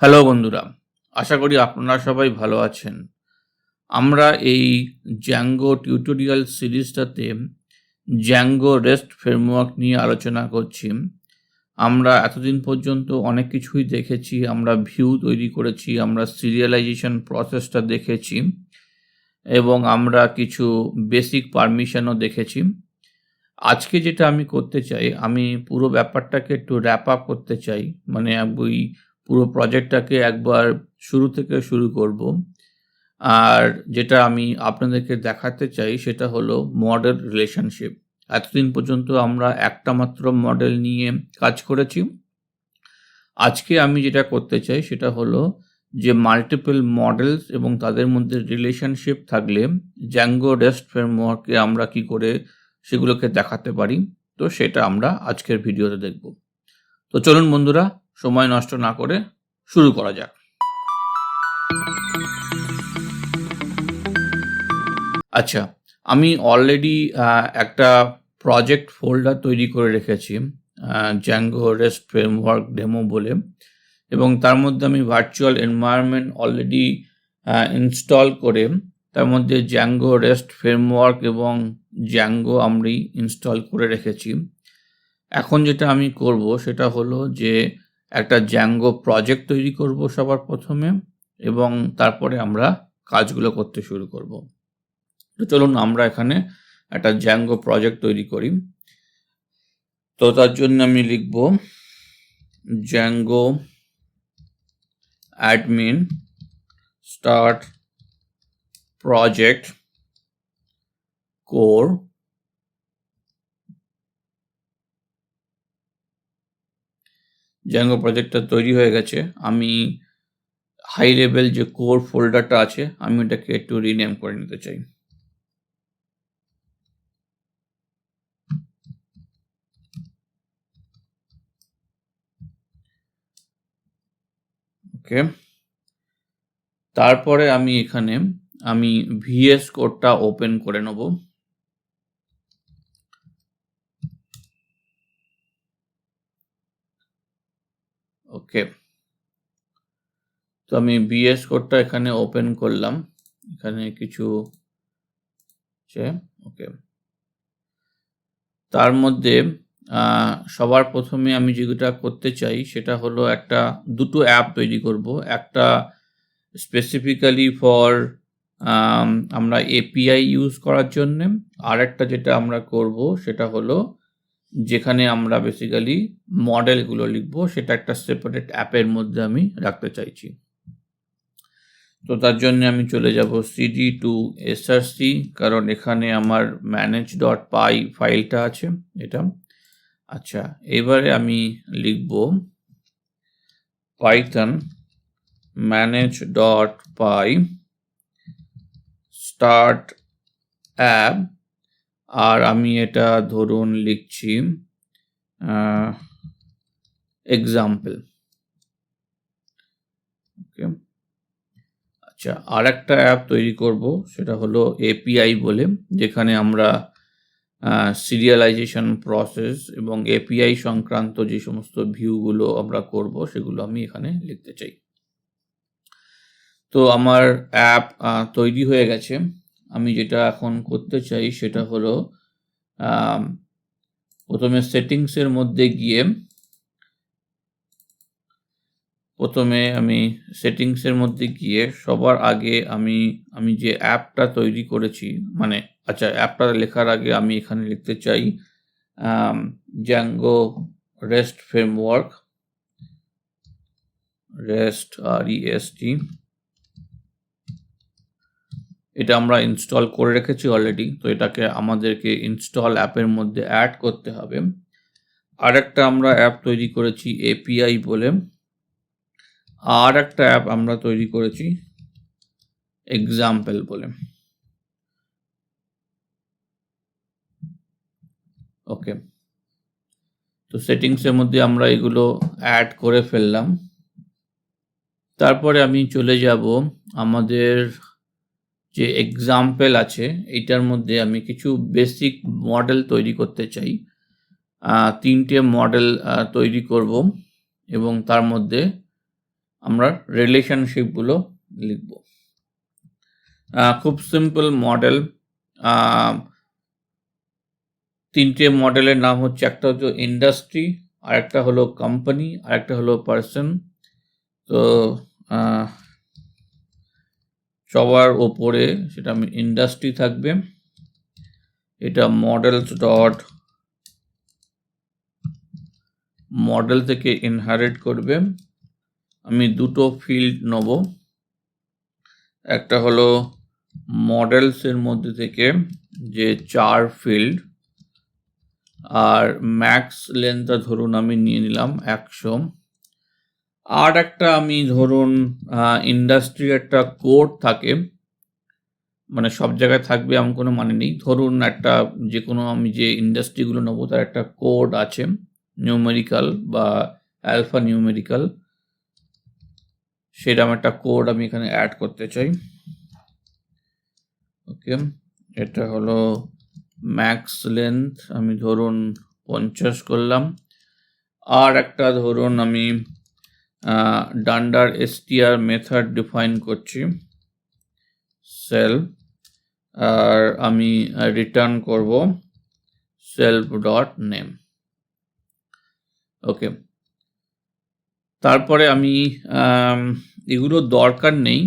Hello বন্ধুরা, আশা করি আপনারা সবাই ভালো আছেন। আমরা এই জ্যাঙ্গো টিউটোরিয়াল সিরিজটাতে জ্যাঙ্গো রেস্ট ফ্রেমওয়ার্ক নিয়ে আলোচনা করছি। আমরা এতদিন পর্যন্ত অনেক কিছুই দেখেছি, আমরা ভিউ তৈরি করেছি, আমরা সিরিয়ালাইজেশন প্রসেসটা দেখেছি এবং আমরা কিছু বেসিক পারমিশনও দেখেছি। আজকে যেটা আমি করতে চাই, আমি পুরো ব্যাপারটাকে একটু র্যাপ আপ করতে চাই, মানে ওই পুরো প্রজেক্টটাকে একবার শুরু থেকে শুরু করব। আর যেটা আমি আপনাদেরকে দেখাতে চাই সেটা হলো মডেল রিলেশনশিপ। এতদিন পর্যন্ত আমরা একটা মাত্র মডেল নিয়ে কাজ করেছি। আজকে আমি যেটা করতে চাই সেটা হলো যে মাল্টিপল মডেলস এবং তাদের মধ্যে রিলেশনশিপ থাকলে জ্যাঙ্গো রেস্ট ফ্রেমওয়ার্কে আমরা কি করে সেগুলোকে দেখাতে পারি। তো সেটা আমরা আজকের ভিডিওতে দেখব। তো চলুন বন্ধুরা, সময় নষ্ট না করে শুরু করা যাক। আচ্ছা, আমি অলরেডি একটা প্রজেক্ট ফোল্ডার তৈরি করে রেখেছি জ্যাঙ্গো রেস্ট ফ্রেমওয়ার্ক ডেমো বলে, এবং তার মধ্যে আমি ভার্চুয়াল এনভায়রনমেন্ট অলরেডি ইনস্টল করে তার মধ্যে জ্যাঙ্গো রেস্ট ফ্রেমওয়ার্ক এবং জ্যাঙ্গো আমি ইনস্টল করে রেখেছি। এখন যেটা আমি করব সেটা হলো যে একটা জ্যাঙ্গো প্রজেক্ট তৈরি করব সবার প্রথমে, এবং তারপরে আমরা কাজগুলো করতে শুরু করব। তো চলুন আমরা এখানে একটা জ্যাঙ্গো প্রজেক্ট তৈরি করি। তো তার জন্য আমি লিখব Zango admin start project core. Zango প্রজেক্টটা তৈরি হয়ে গেছে। আমি হাই লেভেল যে কোর ফোল্ডারটা আছে আমি এটাকে একটু রিনেম করে নিতে চাই। ওকে, তারপরে আমি এখানে ভিএস কোডটা ওপেন করে নেব। ওকে, তো আমি ভিএস কোডটা এখানে ওপেন করলাম। এখানে কিছু ওকে, তার মধ্যে সবার প্রথমে আমি যেটা করতে চাই সেটা হলো দুটো অ্যাপ তৈরি করব। একটা স্পেসিফিক্যালি ফর আমরা এপিআই ইউজ করার জন্যে, আর একটা যেটা আমরা করব সেটা হলো যেখানে আমরা বেসিক্যালি মডেলগুলো লিখবো, সেটা একটা সেপারেট অ্যাপের মধ্যে আমি রাখতে চাইছি। তো তার জন্য আমি চলে যাব সিডি টু এসআরসি, কারণ এখানে আমার manage.py ফাইলটা আছে এটা। আচ্ছা, এবারে আমি লিখব python manage.py start app, আর আমি এটা ধরুন লিখছি এক্সাম্পল। ওকে, আচ্ছা, আর একটা অ্যাপ তৈরি করব সেটা হলো এপিআই বলে, যেখানে আমরা সিরিয়ালাইজেশন প্রসেস এবং এপিআই সংক্রান্ত যে সমস্ত ভিউগুলো আমরা করব সেগুলো আমি এখানে লিখতে চাই। তো আমার অ্যাপ তৈরি হয়ে গেছে। আমি যেটা এখন করতে চাই সেটা হলো প্রথমে সেটিংসের মধ্যে গিয়ে সবার আগে আমি যে অ্যাপটা তৈরি করেছি, মানে আচ্ছা, অ্যাপটা লেখার আগে আমি এখানে লিখতে চাই Zango rest framework, rest REST। এটা আমরা ইনস্টল করে রেখেছি অলরেডি, তো এটাকে আমাদেরকে ইনস্টল অ্যাপের মধ্যে অ্যাড করতে হবে। আর একটা আমরা অ্যাপ তৈরি করেছি এপিআই বলে, আর একটা অ্যাপ আমরা তৈরি করেছি এক্সাম্পল বলে। ওকে, তো সেটিংসের মধ্যে আমরা এগুলো অ্যাড করে ফেললাম। তারপরে আমি চলে যাব আমাদের যে এক্সাম্পল আছে এইটার মধ্যে আমি কিছু বেসিক মডেল তৈরি করতে চাই। 3টে মডেল তৈরি করব, এবং তার মধ্যে আমরা রিলেশনশিপগুলো লিখব। খুব সিম্পল মডেল। তিনটে মডেলের নাম হচ্ছে, একটা হচ্ছে ইন্ডাস্ট্রি, আর একটা হলো কোম্পানি, আর একটা হলো পার্সন। তো সবার ওপরে সেটা আমি ইন্ডাস্ট্রি থাকবে, এটা মডেলস ডট মডেল থেকে ইনহারিট করবে। আমি দুটো ফিল্ড নেব, একটা হলো মডেলসের মধ্যে থেকে যে 4 ফিল্ড, আর ম্যাক্স লেন্থটা ধরুন আমি নিয়ে নিলাম 100। আর একটা আমি ধরুন ইন্ডাস্ট্রি একটা কোড থাকে, মানে সব জায়গায় থাকবে এমন কোনো মানে নেই। ধরুন একটা যে কোনো আমি যে ইন্ডাস্ট্রিগুলো নেবো তার একটা কোড আছে, নিউমেরিক্যাল বা অ্যালফা নিউমেরিক্যাল, সেরকম একটা কোড আমি এখানে অ্যাড করতে চাই। ওকে, এটা হলো ম্যাক্স লেন্থ, আমি ধরুন 50 করলাম। আর একটা ধরুন আমি ডান্ডার str মেথড ডিফাইন করছি সেলফ, আর আমি রিটার্ন করব সেলফ ডট নেম। ওকে, তারপরে আমি এগুলো দরকার নেই,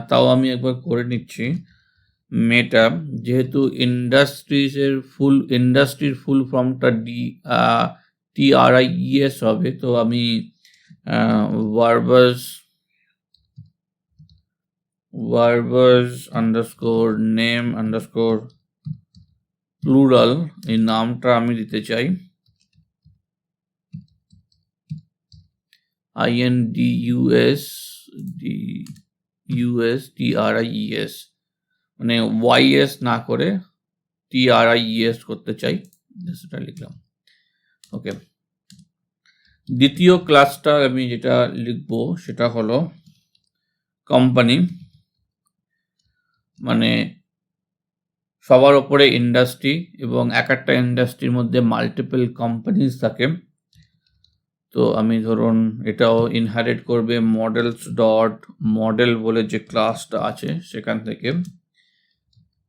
তাও আমি একবার করে নিচ্ছি। মেটা, যেহেতু ইন্ডাস্ট্রির ফুল ফর্মটা TRIES হবে, তো আমি ভার্বাস আন্ডারস্কোর নেম আন্ডারস্কোর প্লুরাল, এই নামটা আমি দিতে চাই INDUSTRIES, মানে YS না করে TRIES করতে চাই, সেটা লিখলাম। ওকে, দ্বিতীয় ক্লাসটা আমি যেটা লিখবো সেটা হলো কোম্পানি, মানে সবার ওপরে ইন্ডাস্ট্রি এবং একটা ইন্ডাস্ট্রির মধ্যে মাল্টিপল কোম্পানিজ থাকে। তো আমি ধরুন এটাও ইনহারিট করবে মডেলস ডট মডেল বলে যে ক্লাসটা আছে সেখান থেকে।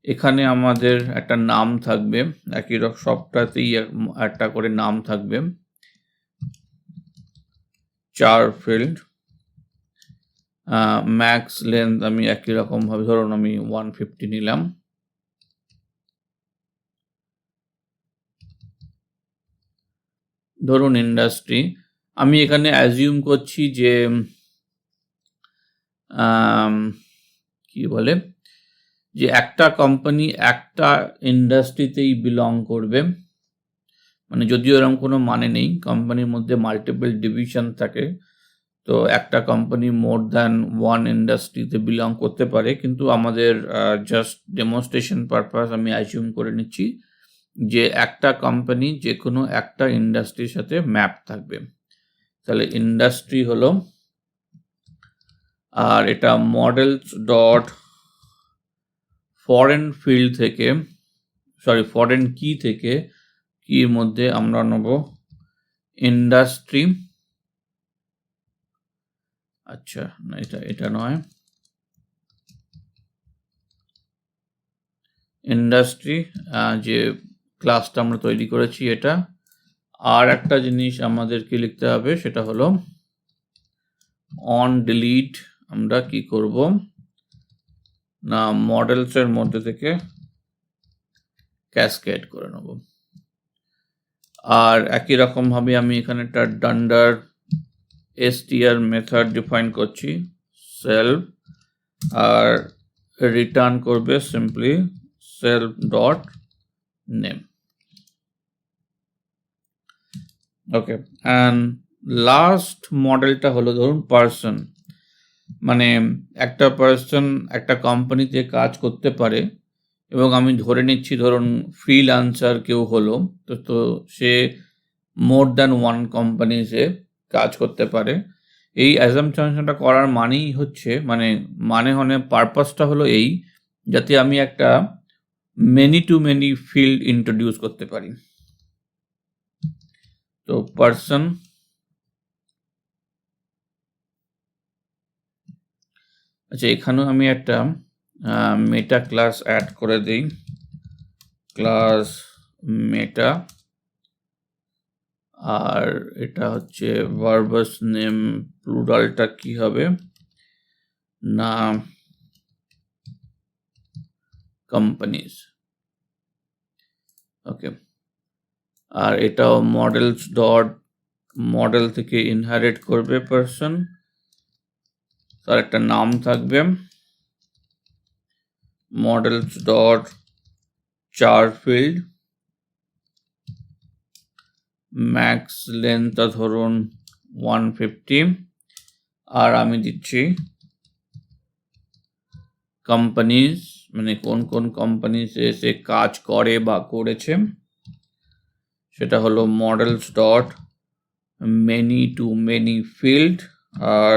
এখানে আমাদের একটা নাম থাকবে, একই রকম সবটাতেই একটা করে নাম থাকবে, 4 ফিল্ড। ম্যাক্স লেন্থ আমি একই রকম ভাবে ধরুন আমি 150 নিলাম। ধরুন ইন্ডাস্ট্রি, আমি এখানে অ্যাজিউম করছি যে কি বলে যে একটা কোম্পানি একটা ইন্ডাস্ট্রিতেই বিলং করবে, মানে যদিও এরকম কোনো মানে নেই, কোম্পানির মধ্যে মাল্টিপল ডিভিশন থাকে, তো একটা কোম্পানি মোর দ্যান ওয়ান ইন্ডাস্ট্রিতে বিলং করতে পারে, কিন্তু আমাদের জাস্ট ডেমনস্ট্রেশন পারপাস আমি অ্যাজিউম করে নিচ্ছি যে একটা কোম্পানি যে কোনো একটা ইন্ডাস্ট্রির সাথে ম্যাপ থাকবে। তাহলে ইন্ডাস্ট্রি হলো, আর এটা মডেলস ডট ফরেন ফিল্ড থেকে, ফরেন কি থেকে, কির মধ্যে আমরা নেব ইন্ডাস্ট্রি। আচ্ছা, না এটা নয়, ইন্ডাস্ট্রি যে ক্লাসটা আমরা তৈরি করেছি এটা। আর একটা জিনিস আমাদেরকে লিখতে হবে, সেটা হলো অন ডিলিট আমরা কি করব না মডেলসের মধ্যে থেকে ক্যাসকেড করে নেব। আর একই রকম ভাবে আমি এখানে একটা ডান্ডার str মেথড ডিফাইন করছি সেলফ, আর রিটার্ন করবে simply self dot name. Okay, and last মডেলটা হলো ধরুন পার্সন, মানে একটা পার্সন একটা কোম্পানিতে কাজ করতে পারে, এবং আমি ধরে নিচ্ছি ধরুন ফ্রিল্যান্সার কেউ হলো, তো সে মোর দ্যান ওয়ান কোম্পানিতে কাজ করতে পারে। এই অ্যাজাম্পশনটা করার মানেই হচ্ছে, পারপাসটা হলো এই, যাতে আমি একটা many to many field introduce করতে পারি। তো পার্সন আচ্ছা, এখানেও আমি একটা মেটা ক্লাস অ্যাড করে দিই, ক্লাস মেটা। আর এটা হচ্ছে ভার্বাস নেম, প্লুরালটা কি হবে না কোম্পানিজ। ওকে, আর এটাও মডেলস ডট মডেল থেকে ইনহেরিট করবে পারসন, তার একটা নাম থাকবে, মডেলস ডট চারফিল্ড, ম্যাক্স লেন্থ ধরুন 150, আর আমি দিচ্ছি কোম্পানিজ, মানে কোন কোন কোম্পানিজ এসে কাজ করে বা করেছে, সেটা হলো models dot many to many field, আর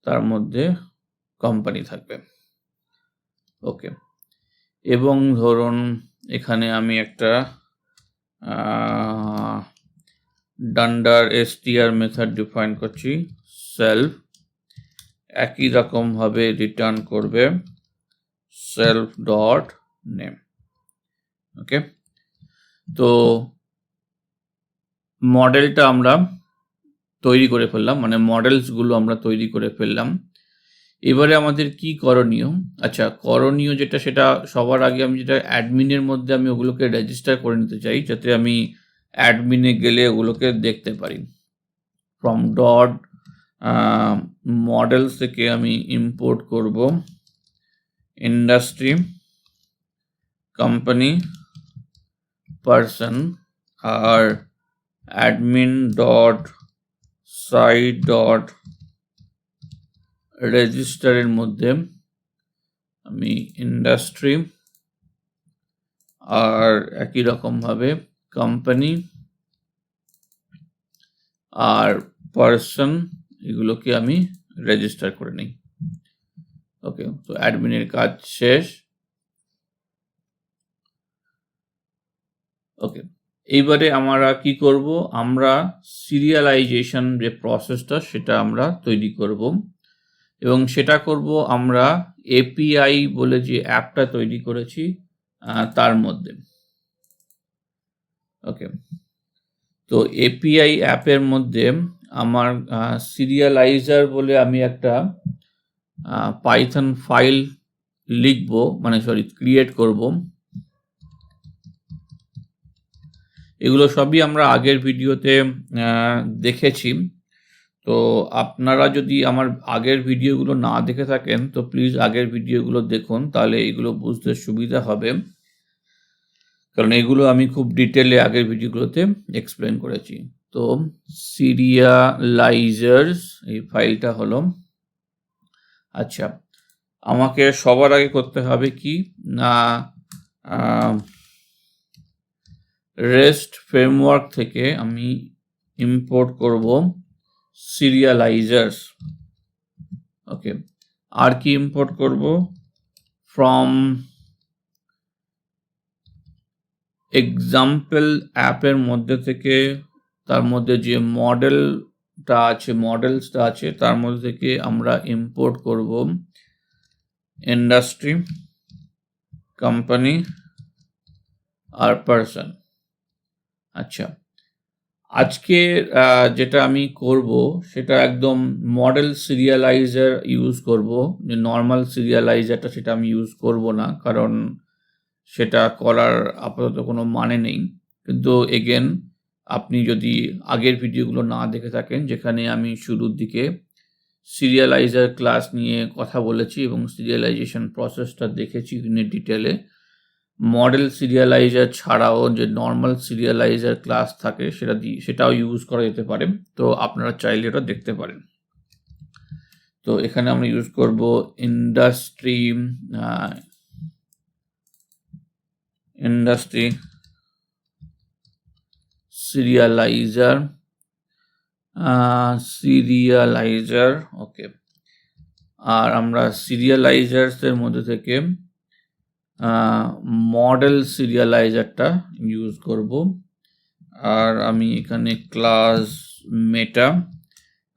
তার মধ্যে কোম্পানি থাকবে। ওকে, এবং ধরুন এখানে আমি একটা ডান্ডার str মেথড ডিফাইন করছি, সেলফ, একই রকম ভাবে রিটার্ন করবে সেলফ ডট নেম। ওকে, তো মডেলটা আমরা তৈরি করে ফেললাম, মানে মডেলসগুলো আমরা তৈরি করে ফেললাম। এবারে আমাদের কি করণীয়? আচ্ছা, করণীয় যেটা, সেটা সবার আগে আমি যেটা অ্যাডমিনের মধ্যে আমি ওগুলোকে রেজিস্টার করে নিতে চাই, যাতে আমি অ্যাডমিনে গেলে ওগুলোকে দেখতে পারি। ফ্রম ডট মডেলস থেকে আমি ইম্পোর্ট করব ইন্ডাস্ট্রি, কোম্পানি, পারসন, আর অ্যাডমিন ডট সাইট ডট রেজিস্টারের মধ্যে আমি ইন্ডাস্ট্রি আর একই রকম ভাবে কোম্পানি আর পারসন, এগুলোকে আমি রেজিস্টার করে নিই। ওকে, তো অ্যাডমিনের কাজ শেষ। ওকে, এইবারে আমরা কি করব? আমরা সিরিয়ালাইজেশন যে প্রসেসটা, সেটা আমরা তৈরি করব, এবং সেটা করব আমরা এপিআই বলে যে অ্যাপটা তৈরি করেছি তার মধ্যে। ওকে, তো এপিআই অ্যাপের মধ্যে আমার সিরিয়ালাইজার বলে আমি একটা পাইথন ফাইল লিখব, মানে ক্রিয়েট করব। এগুলো সবই আমরা আগের ভিডিওতে দেখেছি। তো আপনারা যদি আমার আগের ভিডিওগুলো না দেখে থাকেন, তো প্লিজ আগের ভিডিওগুলো দেখুন, তাহলে এগুলো বুঝতে সুবিধা হবে, কারণ এগুলো আমি খুব ডিটেলে আগের ভিডিওগুলোতে এক্সপ্লেন করেছি। তো সিরিয়ালাইজার্স এই ফাইলটা হলো। আচ্ছা, আমাকে সবার আগে করতে হবে কি না, রেস্ট ফ্রেমওয়ার্ক থেকে আমি ইম্পোর্ট করব সিরিয়ালাইজার্স। ওকে, আর কি ইম্পোর্ট করব? ফ্রম এক্সাম্পল অ্যাপের মধ্যে থেকে, তার মধ্যে যে মডেলটা আছে, মডেলসটা আছে, তার মধ্যে থেকে আমরা ইম্পোর্ট করব ইন্ডাস্ট্রি, কোম্পানি আর পারসন। আচ্ছা, আজকে যেটা আমি করব সেটা একদম মডেল সিরিয়ালাইজার ইউজ করব, যে নর্মাল সিরিয়ালাইজারটা সেটা আমি ইউজ করব না, কারণ সেটা করার আপাতত কোনো মানে নেই। কিন্তু এগেন, আপনি যদি আগের ভিডিওগুলো না দেখে থাকেন, যেখানে আমি শুরুর দিকে সিরিয়ালাইজার ক্লাস নিয়ে কথা বলেছি এবং সিরিয়ালাইজেশন প্রসেসটা দেখেছি ডিটেলে, মডেল সিরিয়ালাইজার ছাড়াও যে নর্মাল সিরিয়ালাইজার ক্লাস থাকে সেটাও ইউজ করা যেতে পারে। তো আপনারা চাইলে এটা দেখতে পারেন। তো এখানে আমরা ইউজ করব ইন্ডাস্ট্রি সিরিয়ালাইজার। ওকে, আর আমরা সিরিয়ালাইজার্সের মধ্যে থেকে মডেল সিরিয়ালাইজারটা ইউজ করব। আর আমি এখানে ক্লাস মেটা,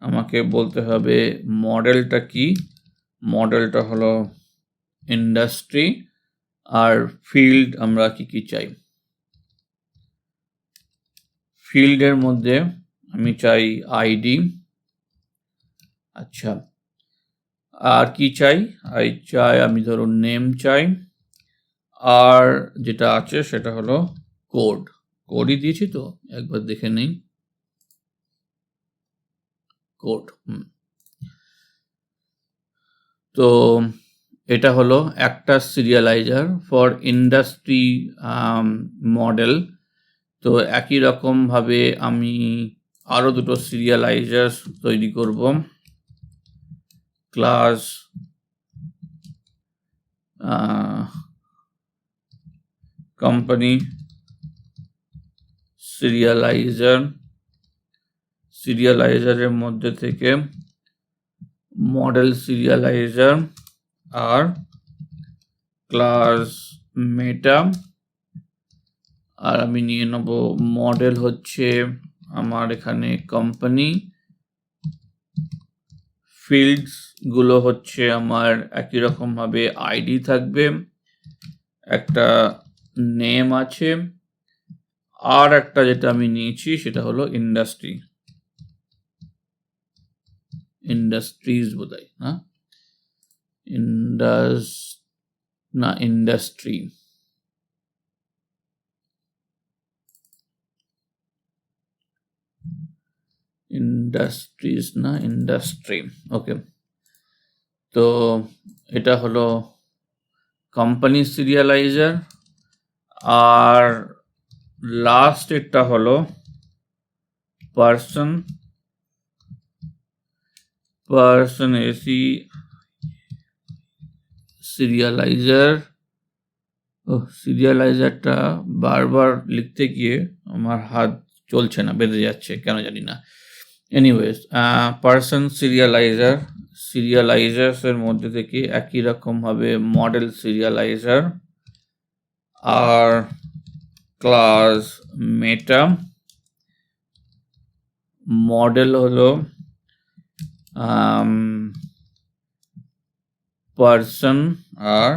আমাকে বলতে হবে মডেলটা কি মডেলটা হলো ইন্ডাস্ট্রি, আর ফিল্ড আমরা কি চাই। ফিল্ডের মধ্যে আমি চাই আইডি। আচ্ছা, আর কি চাই? আমি ধরুন নেম চাই, আর যেটা আছে সেটা হলো কোডই দিয়েছি, তো একবার দেখে নেই। কোড, তো এটা হলো একটা সিরিয়ালাইজার ফর ইন্ডাস্ট্রি মডেল। তো একই রকম ভাবে আমি আরো দুটো সিরিয়ালাইজার তৈরি করব। ক্লাস কোম্পানি সিরিয়ালাইজারের মধ্যে থেকে মডেল সিরিয়ালাইজার আর ক্লাস মেটা, আর আমি নিয়ে নেব মডেল হচ্ছে আমার এখানে কোম্পানি, ফিল্ডস গুলো হচ্ছে আমার একই রকম ভাবে আইডি থাকবে, একটা নেম আছে, আর একটা যেটা আমি নিয়েছি সেটা হলো ইন্ডাস্ট্রিজ বোধহয়, হ্যাঁ, ইন্ডাস্ট্রি। ইন্ডাস্ট্রি, ওকে। তো এটা হলো কোম্পানি সিরিয়ালাইজার, আর লাস্ট এটা হলো পার্সন এসি সিরিয়ালাইজারটা বারবার লিখতে গিয়ে আমার হাত চলছে না, বেঁধে যাচ্ছে কেন জানি না। এনিওয়েজ, পার্সন সিরিয়ালাইজার্সের মধ্যে থেকে একই রকম ভাবে মডেল সিরিয়ালাইজার আর ক্লাস মেটা। মডেল হলো পার্সন, আর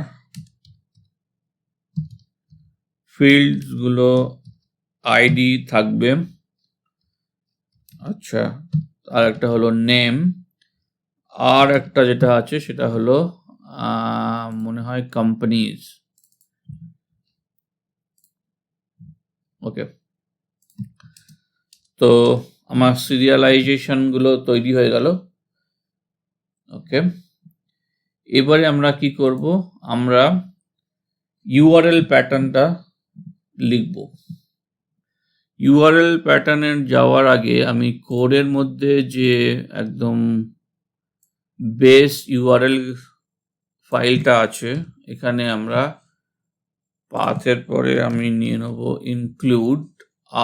ফিল্ডস গুলো আইডি থাকবে। আচ্ছা, আর একটা হলো নেম, আর একটা যেটা আছে সেটা হলো মনে হয় কোম্পানিজ। ওকে, তো আমার সিরিয়ালাইজেশন গুলো তৈরি হয়ে গেল। ওকে, এবারে আমরা কি করব? আমরা ইউআরএল প্যাটার্নটা লিখব। ইউআরএল প্যাটার্নের যাওয়ার আগে আমি কোডের মধ্যে যে একদম বেস ইউআরএল ফাইলটা আছে, এখানে আমরা পাথের পরে আমি নিয়ে নেব ইনক্লুড,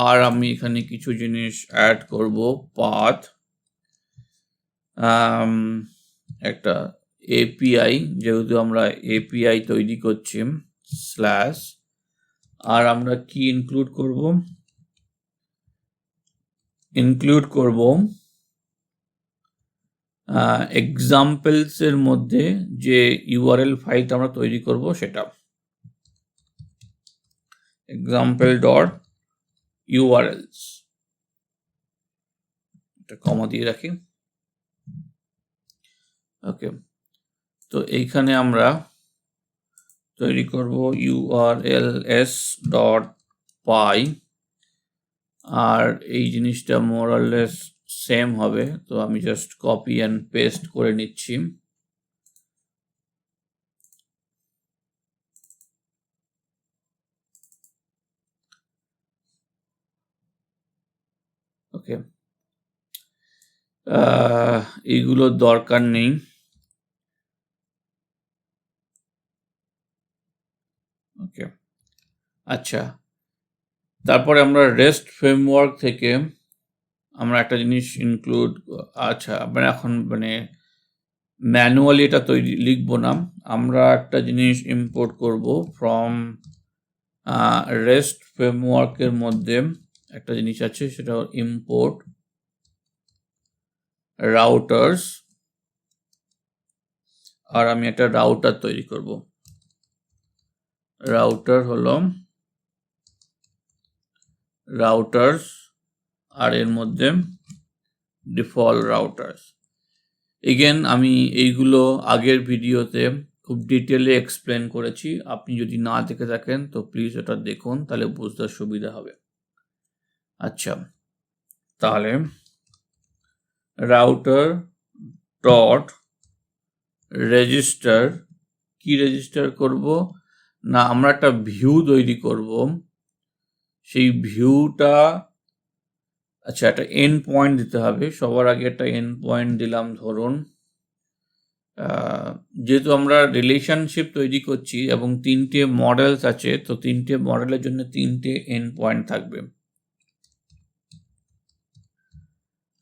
আর আমি এখানে কিছু জিনিস অ্যাড করব। পাথ, একটা এপিআই, যেহেতু আমরা এপিআই তৈরি করছি, স্ল্যাশ, আর আমরা কি ইনক্লুড করব এক্সাম্পলস এর মধ্যে যে ইউআরএল ফাইলটা আমরা তৈরি করব সেটা example.urls, এটা কমা দিয়ে রাখি। ওকে, তো এইখানে আমরা তৈরি করব urls.py, আর এই জিনিসটা মোর অর লেস সেম হবে, তো আমি জাস্ট কপি অ্যান্ড পেস্ট করে নিচ্ছি। ওকে, এইগুলোর দরকার নেই। ওকে, আচ্ছা, তারপরে আমরা রেস্ট ফ্রেমওয়ার্ক থেকে আমরা একটা জিনিস ইনক্লুড, আচ্ছা মানে এখন ম্যানুয়ালি এটা লিখবো না, আমরা একটা জিনিস ইম্পোর্ট করব ফ্রম রেস্ট ফ্রেমওয়ার্কের মধ্যে একটা জিনিস আছে, সেটা ইম্পোর্ট রাউটার্স, আর আমি একটা রাউটার তৈরি করব। রাউটার হলো রাউটার্স, আর এর মধ্যে ডিফল্ট রাউটার্স। এগেন আমি এইগুলো আগের ভিডিওতে খুব ডিটেলে এক্সপ্লেন করেছি, আপনি যদি না দেখে থাকেন তো প্লিজ ওটা দেখুন, তাহলে বুঝতে সুবিধা হবে। আচ্ছা, তাহলে রাউটার ডট রেজিস্টার, কি রেজিস্টার করব না, আমরা একটা ভিউ তৈরি করব। সেই ভিউটা, আচ্ছা একটা এন্ড পয়েন্ট দিতে হবে। সবার আগে একটা এন্ড পয়েন্ট দিলাম। ধরুন যেহেতু আমরা রিলেশনশিপ তৈরি করছি এবং 3টে মডেলস আছে, তো 3টে মডেলের জন্য 3টে এন্ড পয়েন্ট থাকবে।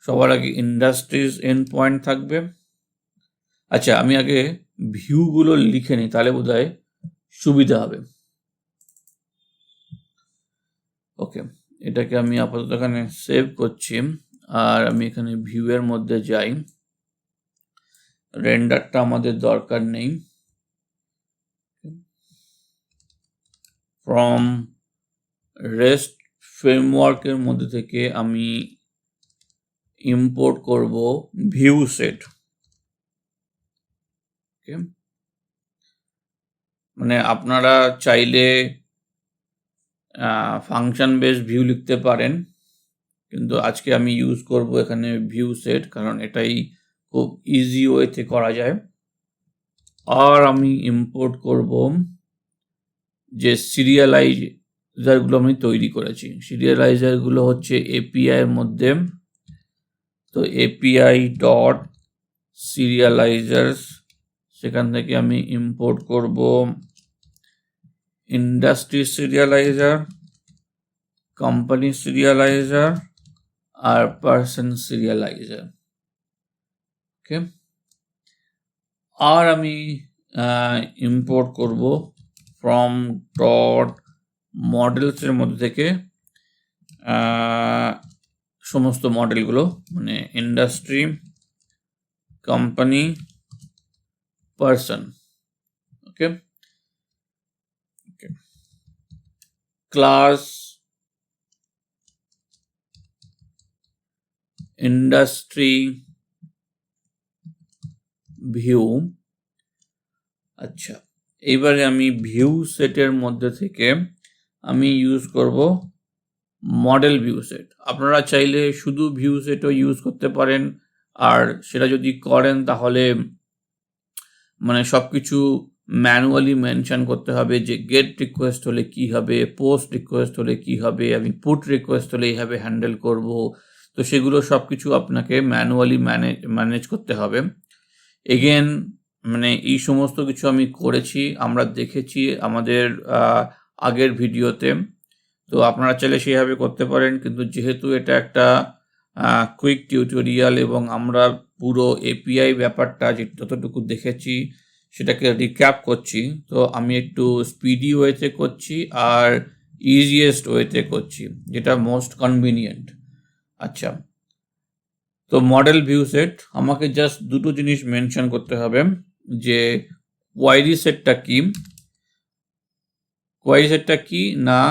সবার আগে ইন্ডাস্ট্রিজ এন্ড পয়েন্ট থাকবে। আচ্ছা, আমি আগে ভিউগুলো লিখে নিই, তাহলে বোধহয় সুবিধা হবে। ওকে, এটাকে আমি আপাতত এখানে সেভ করছি, আর আমি এখানে ভিউয়ের মধ্যে যাই। রেন্ডারটা আমাদের দরকার নেই। ফ্রম রেস্ট ফ্রেমওয়ার্কের মধ্যে থেকে আমি ইম্পোর্ট করব ভিউ সেট। ওকে, মানে আপনারা চাইলে ফাংশন বেস ভিউ লিখতে পারেন, কিন্তু আজকে আমি ইউজ করব এখানে ভিউ সেট, কারণ এটাই খুব ইজি ওয়েতে করা যায়। আর আমি ইম্পোর্ট করব যে সিরিয়ালাইজারগুলো আমি তৈরি করেছি। সিরিয়ালাইজারগুলো হচ্ছে এপিআই এর মধ্যে, তো এপিআই ডট সিরিয়ালাইজার্স, সেখান থেকে আমি ইম্পোর্ট করব ইন্ডাস্ট্রি সিরিয়ালাইজার, কোম্পানি সিরিয়ালাইজার আর পার্সন সিরিয়ালাইজার। ওকে, আর আমি ইম্পোর্ট করব ফ্রম ডট মডেলসের মধ্যে থেকে সমস্ত মডেলগুলো, মানে ইন্ডাস্ট্রি, কোম্পানি, পার্সন। ওকে, ক্লাস ইন্ডাস্ট্রি ভিউ। আচ্ছা, এইবারে আমি ভিউ সেটের মধ্যে থেকে আমি ইউজ করব মডেল ভিউ সেট। আপনারা চাইলে শুধু ভিউ সেটও ইউজ করতে পারেন, আর সেটা যদি করেন তাহলে মানে সবকিছু ম্যানুয়ালি মেনশন করতে হবে, যে গেট রিকোয়েস্ট হলে কি হবে, পোস্ট রিকোয়েস্ট হলে কি হবে, আমি পুট রিকোয়েস্ট হলে এইভাবে হ্যান্ডেল করব। তো সেগুলো সব কিছু আপনাকে ম্যানুয়ালি ম্যানেজ করতে হবে। এগেন মানে এই সমস্ত কিছু আমি করেছি, আমরা দেখেছি আমাদের আগের ভিডিওতে, তো আপনারা চাইলে সেইভাবে করতে পারেন। কিন্তু যেহেতু এটা একটা কুইক টিউটোরিয়াল এবং আমরা পুরো এপিআই ব্যাপারটা যতটুকু দেখেছি সেটাকে রিক্যাপ করছি, তো আমি একটু স্পিডি ওয়েতে করছি আর ইজিয়েস্ট ওয়েতে করছি, যেটা মোস্ট কনভিনিয়েন্ট। আচ্ছা, তো মডেল ভিউ সেট আমাকে জাস্ট দুটো জিনিস মেনশন করতে হবে, যে কোয়ারি সেটটা কি। কোয়ারি সেটটা কি না,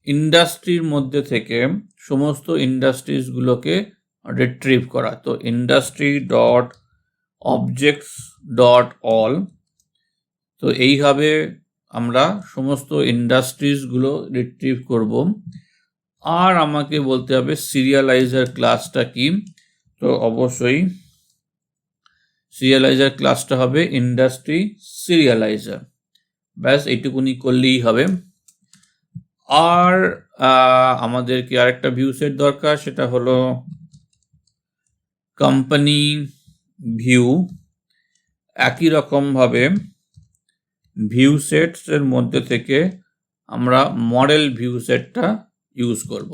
ইন্ডাস্ট্রির মধ্যে থেকে সমস্ত ইন্ডাস্ট্রিজগুলোকে রিট্রিভ করা। তো industry dot objects dot all, তো এইভাবে আমরা সমস্ত ইন্ডাস্ট্রিজগুলো রিট্রিভ করব। আর আমাকে বলতে হবে সিরিয়ালাইজার ক্লাসটা কি, তো অবশ্যই সিরিয়ালাইজার ক্লাসটা হবে ইন্ডাস্ট্রি সিরিয়ালাইজার। ব্যাস এইটুকুনি করলেই হবে। আর আমাদেরকে আরেকটা ভিউ সেট দরকার, সেটা হলো কোম্পানি ভিউ। একই রকমভাবে ভিউ সেটসের মধ্যে থেকে আমরা মডেল ভিউ সেটটা ইউজ করব।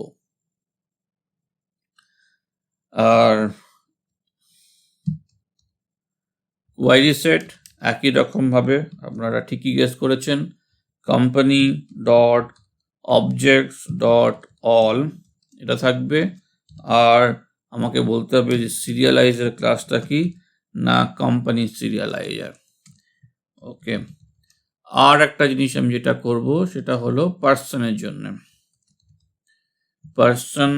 আর কোয়ারি সেট একই রকমভাবে আপনারা ঠিকই গেস করেছেন, company dot objects dot all এটা থাকবে। আর আমাকে বলতে হবে যে সিরিয়ালাইজার ক্লাসটা কি না কোম্পানি সিরিয়ালাইজার। ওকে, আর একটা জিনিস আমি যেটা করব সেটা হলো পার্সনের জন্য পার্সন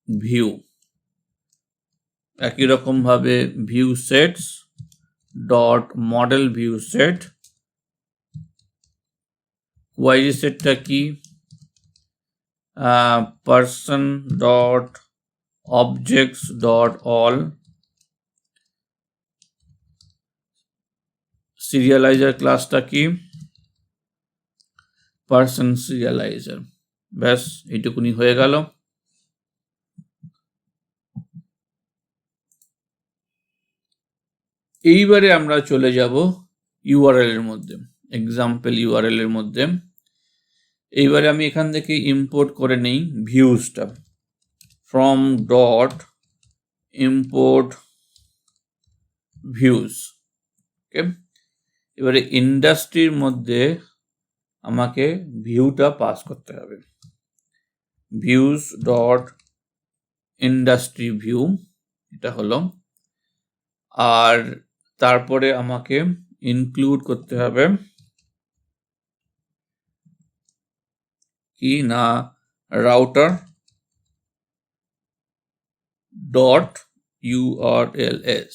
ভিউ। একই রকম ভাবে view sets dot model view set. Query সেটটা কি? Person dot objects dot all serializer ক্লাসটা কি? Person serializer. ব্যাস এইটুকুনি হয়ে গেল। এইবারে আমরা চলে যাব ইউআরএল এর মধ্যে, এক্সাম্পল ইউআরএল এর মধ্যে। এইবারে আমি এখান থেকে ইম্পোর্ট করে নেই ভিউজটা, ফ্রম ডট ইম্পোর্ট ভিউজ। ওকে, এবারে ইন্ডাস্ট্রির মধ্যে আমাকে ভিউটা পাস করতে হবে, ভিউজ ডট ইন্ডাস্ট্রি ভিউ, এটা হলো। আর তারপরে আমাকে ইনক্লুড করতে হবে কি না রাউটার ডট ইউআরএলএস।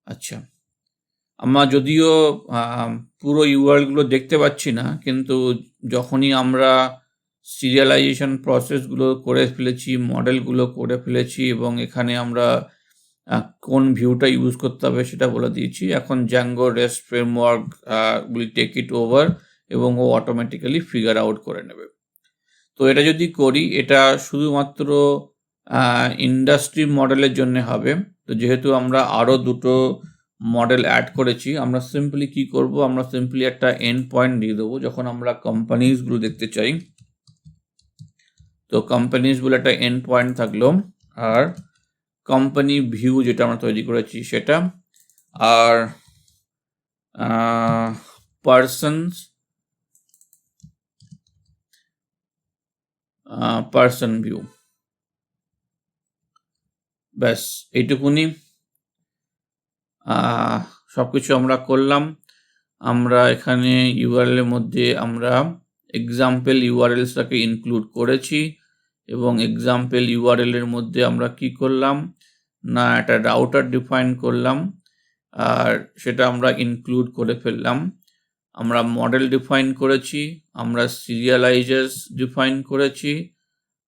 আচ্ছা, আমরা যদিও পুরো ইউআরএল গুলো দেখতে পাচ্ছি না, কিন্তু যখনই আমরা সিরিয়ালাইজেশন প্রসেসগুলো করে ফেলেছি, মডেলগুলো করে ফেলেছি, এবং এখানে আমরা কোন ভিউটা ইউজ করতে হবে সেটা বলে দিয়েছি। এখন Django rest framework will take it over এবং ও অটোমেটিক্যালি ফিগার আউট করে নেবে। তো এটা যদি করি, এটা শুধুমাত্র ইন্ডাস্ট্রি মডেলের জন্য হবে। তো যেহেতু আমরা আরও দুটো মডেল অ্যাড করেছি, আমরা সিম্পলি কি করব, আমরা সিম্পলি একটা এন্ড পয়েন্ট দিয়ে দেবো যখন আমরা কোম্পানিজগুলো দেখতে চাই। তো কোম্পানিজ বলে একটা এন্ড পয়েন্ট থাকলো, আর কোম্পানি ভিউ যেটা আমরা তৈরি করেছি সেটা, আর পার্সন ভিউ। ব্যাস এইটুকুনি সবকিছু আমরা করলাম। আমরা এখানে ইউআরএল এর মধ্যে আমরা এক্সাম্পল ইউআরএলসটাকে ইনক্লুড করেছি, এবং এক্সাম্পল ইউআরএল এর মধ্যে আমরা কি করলাম না একটা রাউটার ডিফাইন করলাম, আর সেটা আমরা ইনক্লুড করে ফেললাম। আমরা মডেল ডিফাইন করেছি, আমরা সিরিয়ালাইজার্স ডিফাইন করেছি,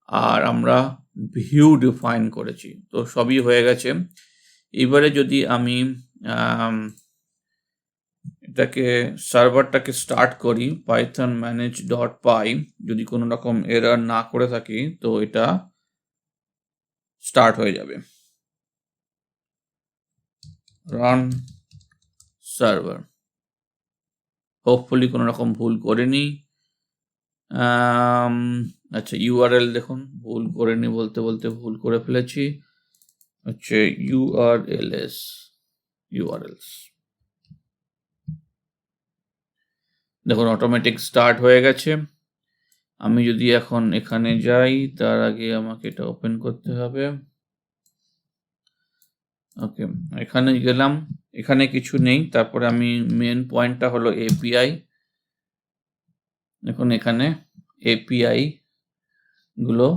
আর আমরা ভিউ ডিফাইন করেছি। তো সবই হয়ে গেছে। এবারে যদি আমি এটাকে সার্ভারটাকে স্টার্ট করি পাইথন ম্যানেজ ডট পাই, যদি কোনো রকম এরর না করে থাকি তো এটা স্টার্ট হয়ে যাবে। রান সার্ভার, হোপফুলি কোনো রকম ভুল করেনি। আচ্ছা, ইউআরএল দেখুন, ভুল করেনি বলতে বলতে ভুল করে ফেলেছি। হচ্ছে ইউআরএলস দেখুন অটোমেটিক স্টার্ট হয়ে গেছে। আমি যদি এখন এখানে যাই, তার আগে আমাকে এটা ওপেন করতে হবে। ওকে, এখানে গেলাম, এখানে কিছু নেই। তারপরে আমি মেন পয়েন্টটা হলো এপিআই। দেখুন এখানে এপিআই গুলো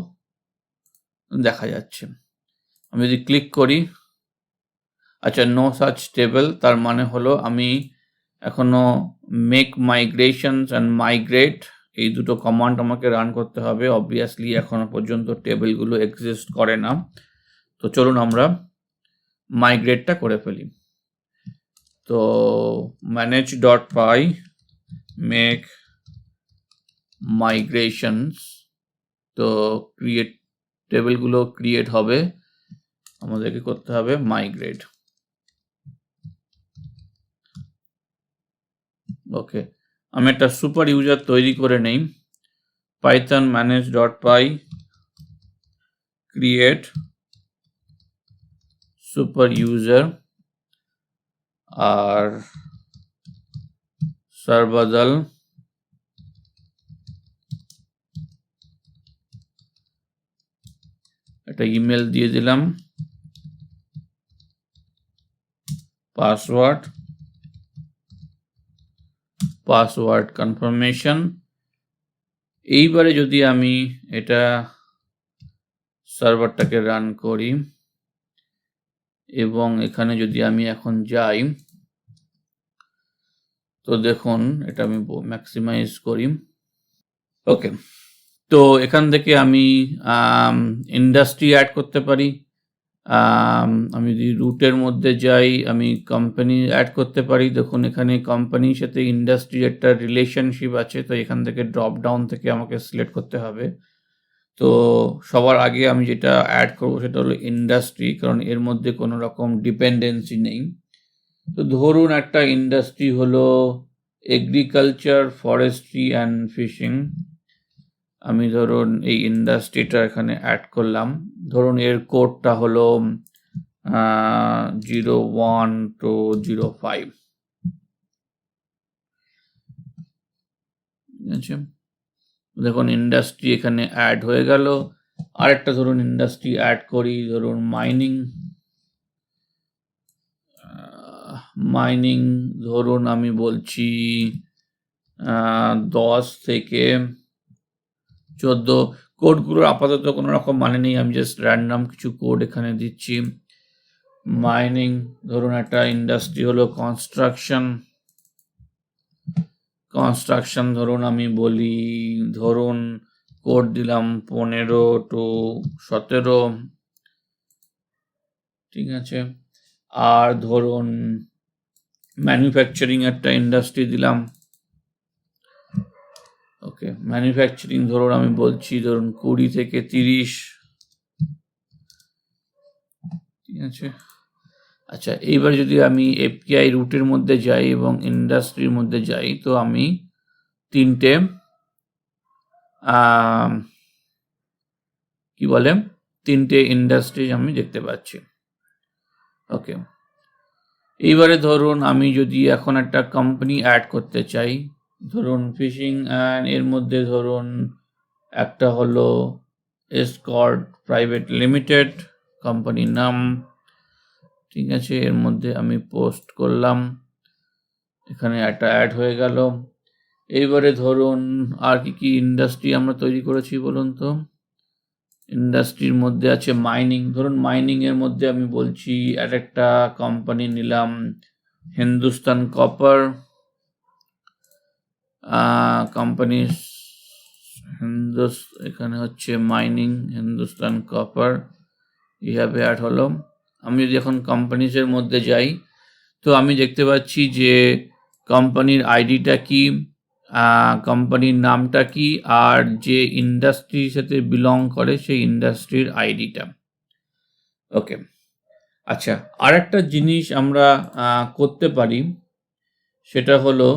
দেখা যাচ্ছে। আমি যদি ক্লিক করি, আচ্ছা নো সাচ টেবল, তার মানে হলো আমি এখনো মেক মাইগ্রেশনস অ্যান্ড মাইগ্রেট এই দুটো কমান্ড আমাকে রান করতে হবে। অবভিয়াসলি এখনো পর্যন্ত টেবিলগুলো এক্সিস্ট করে না। তো চলুন আমরা মাইগ্রেটটা করে ফেলি। তো ম্যানেজ ডট পাই মেক মাইগ্রেশনস, তো ক্রিয়েট টেবিলগুলো ক্রিয়েট হবে, আমাদেরকে করতে হবে মাইগ্রেট। ওকে, আমি একটা সুপার ইউজার তৈরি করে নেই, পাইথন ম্যানেজ ডট পাই ক্রিয়েট সুপার ইউজার, আর সর্বদল একটা ইমেল দিয়ে দিলাম। Password confirmation. এইবারে যদি আমি এটা সার্ভারটাকে রান করি এবং এখানে যদি আমি এখন যাই, তো দেখুন এটা আমি ম্যাক্সিমাইজ করি। ওকে, তো এখান থেকে আমি ইন্ডাস্ট্রি অ্যাড করতে পারি। আমি যদি রুটের মধ্যে যাই, আমি কোম্পানি অ্যাড করতে পারি। দেখুন এখানে কোম্পানির সাথে ইন্ডাস্ট্রির একটা রিলেশনশিপ আছে, তো এখান থেকে ড্রপ ডাউন থেকে আমাকে সিলেক্ট করতে হবে। তো সবার আগে আমি যেটা অ্যাড করবো সেটা হলো ইন্ডাস্ট্রি, কারণ এর মধ্যে কোনো রকম ডিপেন্ডেন্সি নেই। তো ধরুন একটা ইন্ডাস্ট্রি হলো এগ্রিকালচার, ফরেস্ট্রি অ্যান্ড ফিশিং। আমি ধরুন এই ইন্ডাস্ট্রিটা এখানে অ্যাড করলাম। ধরুন এর কোডটা হলো 01205। ঠিক আছে, দেখুন ইন্ডাস্ট্রি এখানে অ্যাড হয়ে গেল। আরেকটা ধরুন ইন্ডাস্ট্রি অ্যাড করি, ধরুন মাইনিং ধরুন আমি বলছি 10 থেকে 14। কোডগুলোর আপাতত কোনো রকম মানে নেই, আমি জাস্ট র্যান্ডাম কিছু কোড এখানে দিচ্ছি। মাইনিং ধরুন একটা ইন্ডাস্ট্রি হলো কনস্ট্রাকশন ধরুন আমি বলি, ধরুন কোড দিলাম 15 to 17। ঠিক আছে, আর ধরুন ম্যানুফ্যাকচারিং একটা ইন্ডাস্ট্রি দিলাম। ওকে, ম্যানুফ্যাকচারিং ধরুন আমি বলছি ধরুন 20 থেকে 30। ঠিক আছে, আচ্ছা এইবার যদি আমি এপিআই রুটের মধ্যে যাই এবং ইন্ডাস্ট্রির মধ্যে যাই, তো আমি তিনটে ইন্ডাস্ট্রি আমি দেখতে পাচ্ছি। ওকে, এইবারে ধরুন আমি যদি এখন একটা কোম্পানি অ্যাড করতে চাই, ধরুন ফিশিং অ্যান্ড এর মধ্যে ধরুন একটা হলো এসকর্ট প্রাইভেট লিমিটেড কোম্পানির নাম। ঠিক আছে, এর মধ্যে আমি পোস্ট করলাম, এখানে একটা অ্যাড হয়ে গেল। এইবারে ধরুন আর কি ইন্ডাস্ট্রি আমরা তৈরি করেছি বলুন তো। ইন্ডাস্ট্রির মধ্যে আছে মাইনিং, ধরুন মাইনিং এর মধ্যে আমি বলছি আর একটা কোম্পানি নিলাম হিন্দুস্তান কপার। কোম্পানি এখানে হচ্ছে মাইনিং হিন্দুস্তান কপার, এইভাবে অ্যাড হলো। আমি যদি এখন কোম্পানিজের মধ্যে যাই, তো আমি দেখতে পাচ্ছি যে কোম্পানির আইডিটা কি, কোম্পানির নামটা কি, আর যে ইন্ডাস্ট্রির সাথে বিলং করে সেই ইন্ডাস্ট্রির আইডিটা। ওকে, আচ্ছা আর একটা জিনিস আমরা করতে পারি, সেটা হলো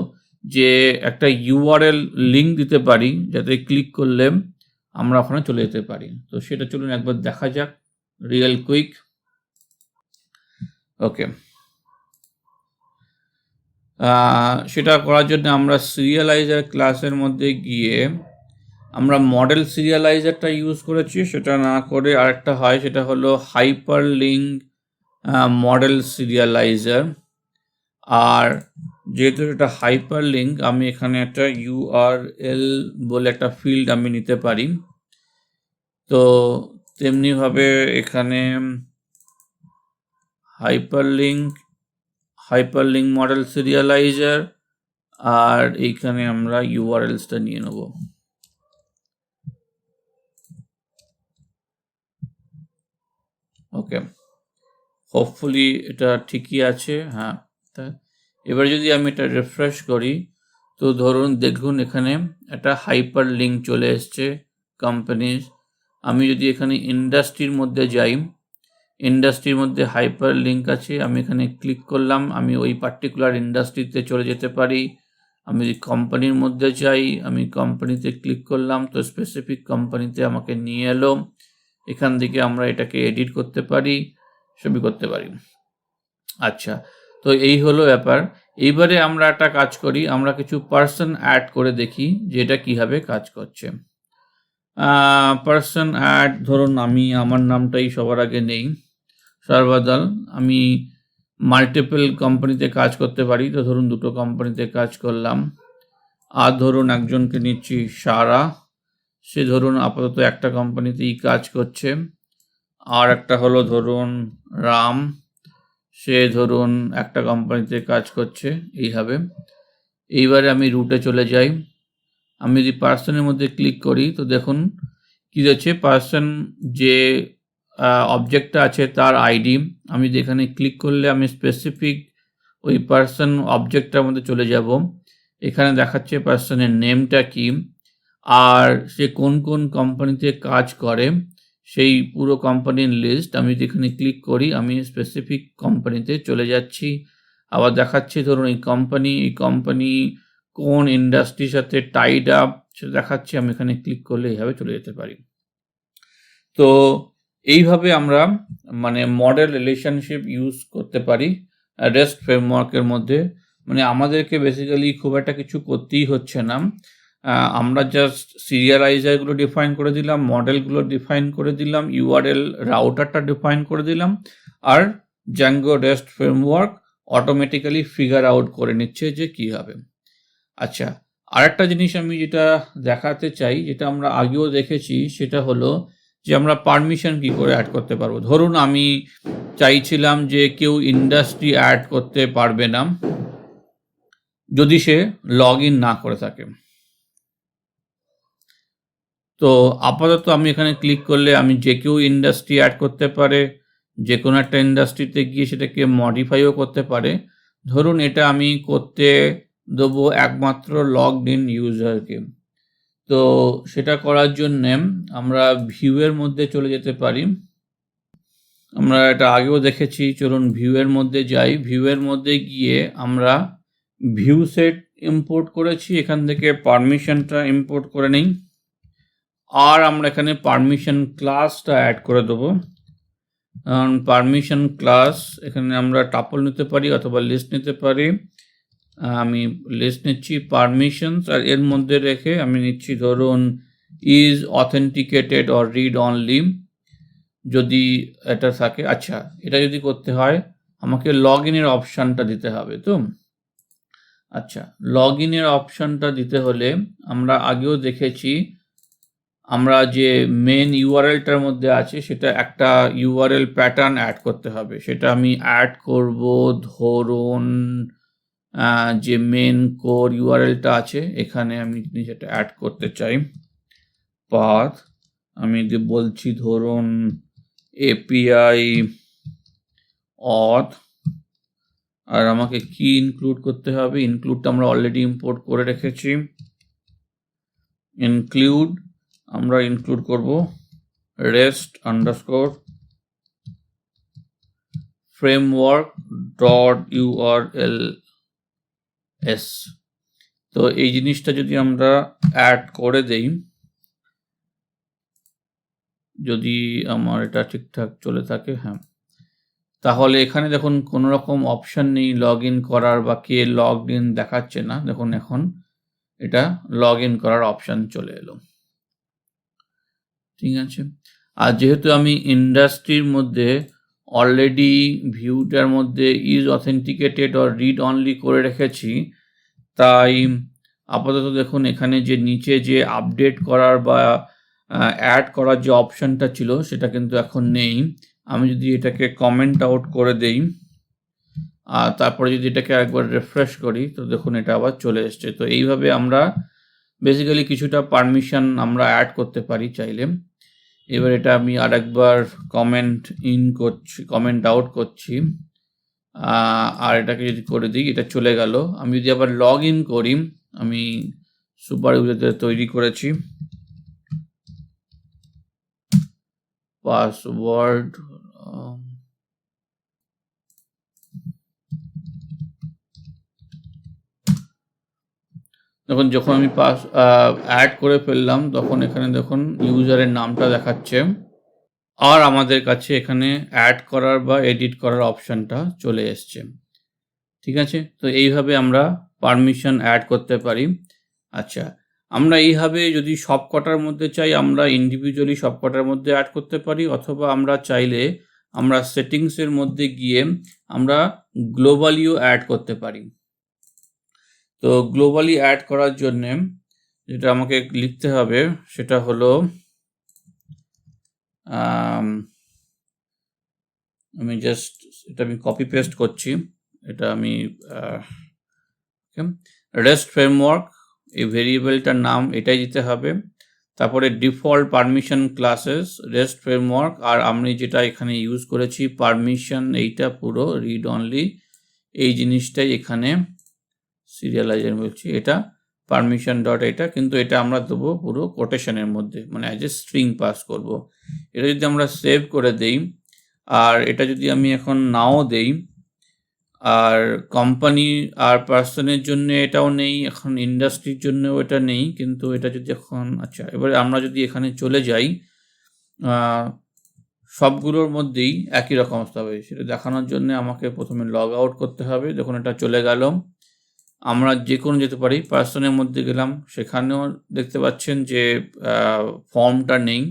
যে একটা ইউআরএল লিঙ্ক দিতে পারি, যাতে ক্লিক করলে আমরা ওখানে চলে যেতে পারি। তো সেটা চলুন একবার দেখা যাক রিয়েল কুইক। ওকে, সেটা করার জন্য আমরা সিরিয়ালাইজার ক্লাসের মধ্যে গিয়ে আমরা মডেল সিরিয়ালাইজারটা ইউজ করেছি, সেটা না করে আরেকটা হয়, সেটা হলো হাইপার লিঙ্ক মডেল সিরিয়ালাইজার। আর যেহেতু এটা হাইপার লিঙ্ক, আমি এখানে একটা ইউআরএল বলে একটা ফিল্ড আমি নিতে পারি। তো তেমনিভাবে এখানে হাইপার লিঙ্ক মডেল সিরিয়ালাইজার, আর এইখানে আমরা ইউআরএলসটা নিয়ে নেব। ওকে, হোপফুলি এটা ঠিকই আছে। হ্যাঁ, এবার যদি আমি এটা রিফ্রেশ করি, তো ধরুন দেখুন এখানে একটা হাইপার লিঙ্ক চলে এসছে কোম্পানির। আমি যদি এখানে ইন্ডাস্ট্রির মধ্যে যাই, ইন্ডাস্ট্রির মধ্যে হাইপার লিঙ্ক আছে, আমি এখানে ক্লিক করলাম, আমি ওই পার্টিকুলার ইন্ডাস্ট্রিতে চলে যেতে পারি। আমি যদি কোম্পানির মধ্যে যাই, আমি কোম্পানিতে ক্লিক করলাম, তো স্পেসিফিক কোম্পানিতে আমাকে নিয়ে এলো। এখান থেকে আমরা এটাকে এডিট করতে পারি, সবই করতে পারি। আচ্ছা, তো এই হলো ব্যাপার। এইবারে আমরা একটা কাজ করি, আমরা কিছু পার্সন অ্যাড করে দেখি যে এটা কীভাবে কাজ করছে। পার্সন অ্যাড ধরুন আমি আমার নামটাই সবার আগে নেই, সর্বদল। আমি মাল্টিপল কোম্পানিতে কাজ করতে পারি। তো ধরুন দুটো কোম্পানিতে কাজ করলাম। আর ধরুন একজনকে নিচ্ছি সারা, সে ধরুন আপাতত একটা কোম্পানিতেই কাজ করছে। আর একটা হলো ধরুন রাম, সে ধরুন একটা কোম্পানিতে কাজ করছে। এইভাবে এইবারে আমি রুটে চলে যাই। আমি যদি পার্সনের মধ্যে ক্লিক করি তো দেখুন কী হচ্ছে, পার্সন যে অবজেক্টটা আছে তার আইডি। আমি যেখানে ক্লিক করলে আমি স্পেসিফিক ওই পার্সন অবজেক্টটার মধ্যে চলে যাব। এখানে দেখাচ্ছে পার্সনের নেমটা কি, আর সে কোন কোন কোম্পানিতে কাজ করে সেই পুরো কোম্পানির লিস্ট। আমি যেখানে ক্লিক করি আমি স্পেসিফিক কোম্পানিতে চলে যাচ্ছি। আবার দেখাচ্ছে ধরুন এই কোম্পানি কোন ইন্ডাস্ট্রির সাথে টাইড আপ সেটা দেখাচ্ছে। আমি এখানে ক্লিক করলে এইভাবে চলে যেতে পারি। তো এইভাবে আমরা মানে মডেল রিলেশনশিপ ইউজ করতে পারি রেস্ট ফ্রেমওয়ার্কের মধ্যে। মানে আমাদেরকে বেসিক্যালি খুব একটা কিছু করতেই হচ্ছে না। আমরা জাস্ট সিরিয়ালাইজারগুলো ডিফাইন করে দিলাম, মডেলগুলো ডিফাইন করে দিলাম, ইউআরএল রাউটারটা ডিফাইন করে দিলাম, আর Django rest framework automatically figure out করে নিচ্ছে যে কী হবে। আচ্ছা, আরেকটা জিনিস আমি যেটা দেখাতে চাই, যেটা আমরা আগেও দেখেছি, সেটা হলো যে আমরা পারমিশন কী করে অ্যাড করতে পারবো। ধরুন আমি চাইছিলাম যে কেউ ইন্ডাস্ট্রি অ্যাড করতে পারবে না যদি সে লগ ইন না করে থাকে। তো আপাতত আমি এখানে ক্লিক করলে আমি যে কেউ ইন্ডাস্ট্রি অ্যাড করতে পারে, যে কোনো একটা ইন্ডাস্ট্রিতে গিয়ে সেটাকে মডিফাইও করতে পারে। ধরুন এটা আমি করতে দেবো একমাত্র লগড ইন ইউজারকে। তো সেটা করার জন্যে আমরা ভিউয়ের মধ্যে চলে যেতে পারি। আমরা এটা আগেও দেখেছি, চলুন ভিউয়ের মধ্যে যাই। ভিউয়ের মধ্যে গিয়ে আমরা ভিউ সেট ইম্পোর্ট করেছি, এখান থেকে পারমিশনটা ইম্পোর্ট করে নিই। আর আমরা এখানে পারমিশন ক্লাসটা অ্যাড করে দেবো। পারমিশন ক্লাস এখানে আমরা টাপল নিতে পারি অথবা লিস্ট নিতে পারি। আমি লিস্ট নিচ্ছি পারমিশনস, আর এর মধ্যে রেখে আমি নিচ্ছি ধরুন is authenticated or read only যদি এটা থাকে। আচ্ছা, এটা যদি করতে হয় আমাকে লগ ইনের অপশানটা দিতে হবে। তো আচ্ছা, লগ ইনের অপশানটা দিতে হলে আমরা আগেও দেখেছি, আমরা যে মেন ইউআরএলটার মধ্যে আছে সেটা একটা ইউআরএল প্যাটার্ন অ্যাড করতে হবে। সেটা আমি অ্যাড করব ধরুন যে মেন কোর ইউআরএলটা আছে এখানে আমি সেটা অ্যাড করতে চাই। পাথ আমি বলছি ধরুন এপিআই অথ, আর আমাকে কি ইনক্লুড করতে হবে, ইনক্লুডটা আমরা অলরেডি ইম্পোর্ট করে রেখেছি। ইনক্লুড আমরা ইনক্লুড করব rest underscore framework dot URLs। তো এই জিনিসটা যদি আমরা অ্যাড করে দেই, যদি আমার এটা ঠিকঠাক চলে থাকে, হ্যাঁ, তাহলে এখানে দেখুন কোনো রকম অপশান নেই লগ ইন করার বা কে লগ ইন দেখাচ্ছে না। দেখুন এখন এটা লগ ইন করার অপশান চলে এলো। ঠিক আছে, আর যেহেতু আমি ইন্ডাস্ট্রির মধ্যে অলরেডি ভিউটার মধ্যে is authenticated or read only করে রেখেছি, তাই আপাতত দেখুন এখানে যে নিচে যে আপডেট করার বা অ্যাড করার যে অপশানটা ছিল সেটা কিন্তু এখন নেই। আমি যদি এটাকে কমেন্ট আউট করে দেই আর তারপরে যদি এটাকে একবার রিফ্রেশ করি তো দেখুন এটা আবার চলে এসছে। তো এইভাবে আমরা বেসিক্যালি কিছুটা পারমিশন আমরা অ্যাড করতে পারি চাইলে। এবার এটা আমি আরেকবার কমেন্ট আউট করছি, আর এটাকে যদি করে দিই এটা চলে গেল। আমি যদি আবার লগ ইন করি, আমি সুপার ইউজার তৈরি করেছি, পাসওয়ার্ড যখন আমি অ্যাড করে ফেললাম তখন এখানে দেখুন ইউজারের নামটা দেখাচ্ছে, আর আমাদের কাছে এখানে অ্যাড করার বা এডিট করার অপশানটা চলে এসছে। ঠিক আছে, তো এইভাবে আমরা পারমিশন অ্যাড করতে পারি। আচ্ছা, আমরা এইভাবে যদি সব কটার মধ্যে চাই আমরা ইন্ডিভিজুয়ালি সব কটার মধ্যে অ্যাড করতে পারি, অথবা আমরা চাইলে আমরা সেটিংসের মধ্যে গিয়ে আমরা গ্লোবালিও অ্যাড করতে পারি। তো গ্লোবালি অ্যাড করার জন্যে যেটা আমাকে লিখতে হবে সেটা হলো আমি জাস্ট এটা আমি কপি পেস্ট করছি, এটা আমি রেস্ট ফ্রেমওয়ার্ক, এই ভেরিয়েবলটার নাম এটাই দিতে হবে। তারপরে default permission classes rest framework, আর আমি যেটা এখানে ইউজ করেছি পারমিশন, এইটা পুরো রিড অনলি এই জিনিসটাই এখানে সিরিয়ালাইজার বলছি, এটা পারমিশন ডট এটা, কিন্তু এটা আমরা দেবো পুরো কোটেশনের মধ্যে, মানে অ্যাজ এ স্ট্রিং পাস করব। এটা যদি আমরা সেভ করে দেই, আর এটা যদি আমি এখন নাও দেই, আর কোম্পানি আর পার্সনের জন্য এটাও নেই, এখন ইন্ডাস্ট্রির জন্যও এটা নেই, কিন্তু এটা যদি এখন আচ্ছা, এবারে আমরা যদি এখানে চলে যাই, সবগুলোর মধ্যেই একই রকম অবস্থা হবে। সেটা দেখানোর জন্য আমাকে প্রথমে লগ আউট করতে হবে। যখন এটা চলে গেল, আমরা যে কোনো যেতে পারি, পার্সনের মধ্যে গেলাম, সেখানেও দেখতে পাচ্ছেন যে ফর্মটা নেই।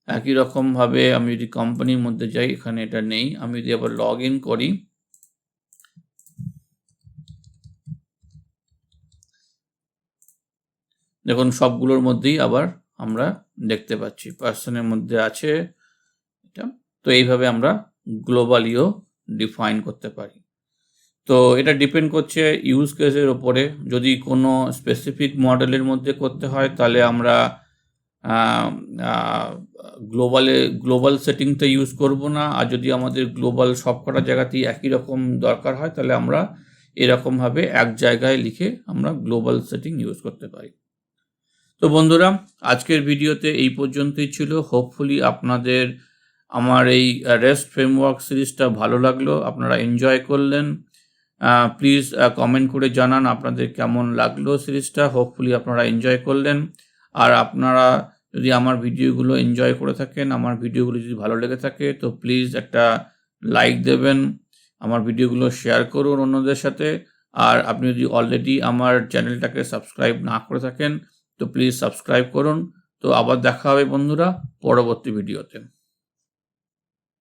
একই রকমভাবে আমি যদি কোম্পানির মধ্যে যাই, এখানে এটা নেই। আমি যদি আবার লগ ইন করি, দেখুন সবগুলোর মধ্যেই আবার আমরা দেখতে পাচ্ছি পার্সনের মধ্যে আছে এটা। তো এইভাবে আমরা গ্লোবালিও ডিফাইন করতে পারি। তো এটা ডিপেন্ড করছে ইউজ কেসের ওপরে। যদি কোনো স্পেসিফিক মডেলের মধ্যে করতে হয়, তাহলে আমরা গ্লোবাল সেটিংটা ইউজ করব না, আর যদি আমাদের গ্লোবাল সবকটা জায়গাতেই একই রকম দরকার হয়, তাহলে আমরা এরকমভাবে এক জায়গায় লিখে আমরা গ্লোবাল সেটিং ইউজ করতে পারি। তো বন্ধুরা, আজকের ভিডিওতে এই পর্যন্তই ছিল। হোপফুলি আপনাদের আমার এই রেস্ট ফ্রেমওয়ার্ক সিরিজটা ভালো লাগলো, আপনারা এনজয় করলেন। প্লিজ কমেন্ট করে জানান আপনাদের কেমন লাগলো সিরিজটা। হোপফুলি আপনারা এনজয় করলেন। আর আপনারা যদি আমার ভিডিওগুলো এনজয় করে থাকেন, আমার ভিডিওগুলো যদি ভালো লেগে থাকে, তো প্লিজ একটা লাইক দেবেন, আমার ভিডিওগুলো শেয়ার করুন অন্যদের সাথে। আর আপনি যদি অলরেডি আমার চ্যানেলটাকে সাবস্ক্রাইব না করে থাকেন, তো প্লিজ সাবস্ক্রাইব করুন। তো আবার দেখা হবে বন্ধুরা পরবর্তী ভিডিওতে।